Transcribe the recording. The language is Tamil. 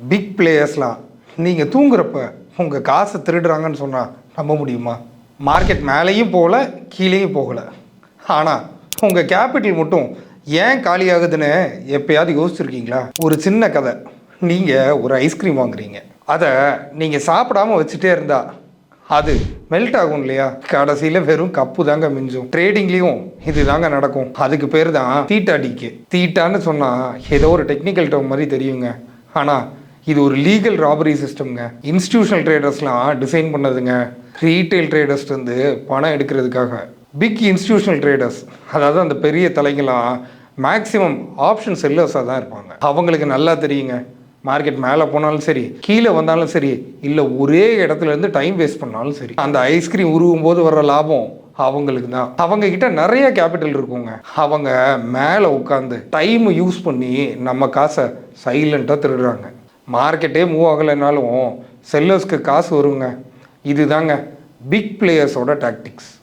பிக் பிளேயர்ஸ்லாம் நீங்கள் தூங்குறப்ப உங்கள் காசை திருடுறாங்கன்னு சொன்னால் நம்ப முடியுமா? மார்க்கெட் மேலேயும் போகல, கீழேயும் போகலை. ஆனால் உங்கள் கேபிட்டல் மட்டும் ஏன் காலியாகுதுன்னு எப்பயாவது யோசிச்சுருக்கீங்களா? ஒரு சின்ன கதை. நீங்கள் ஒரு ஐஸ்கிரீம் வாங்குறீங்க. அதை நீங்கள் சாப்பிடாமல் வச்சுட்டே இருந்தா அது மெல்ட் ஆகும் இல்லையா? கடைசியில் வெறும் கப்பு தாங்க மிஞ்சும். ட்ரேடிங்லேயும் இது தாங்க நடக்கும். அதுக்கு பேர் தான் தீட்டா டிகே. தீட்டான்னு சொன்னால் ஏதோ ஒரு டெக்னிக்கல் டேர்ம் மாதிரி தெரியுங்க. ஆனால் இது ஒரு லீகல் ராபரி சிஸ்டம்ங்க. இன்ஸ்டிடியூஷனல் ட்ரேடர்ஸ்லாம் டிசைன் பண்ணதுங்க. ரீட்டைல் ட்ரேடர்ஸ் வந்து பணம் எடுக்கிறதுக்காக. பிக் இன்ஸ்டிடியூஷனல் ட்ரேடர்ஸ், அதாவது அந்த பெரிய தலைங்களாம் மேக்ஸிமம் ஆப்ஷன் செல்லர்ஸாக தான் இருப்பாங்க. அவங்களுக்கு நல்லா தெரியுங்க, மார்க்கெட் மேலே போனாலும் சரி, கீழே வந்தாலும் சரி, இல்லை ஒரே இடத்துல இருந்து டைம் வேஸ்ட் பண்ணாலும் சரி, அந்த ஐஸ்கிரீம் உருவும் போது வர்ற லாபம் அவங்களுக்கு தான். அவங்க கிட்ட நிறைய கேபிட்டல் இருக்குங்க. அவங்க மேலே உட்காந்து டைம் யூஸ் பண்ணி நம்ம காசை சைலண்ட்டாக திருடுறாங்க. மார்க்கெட்டே மூவ் ஆகலைனாலும் செல்லர்ஸ்க்கு காசு வருங்க. இதுதாங்க பிக் பிளேயர்ஸோட டாக்டிக்ஸ்.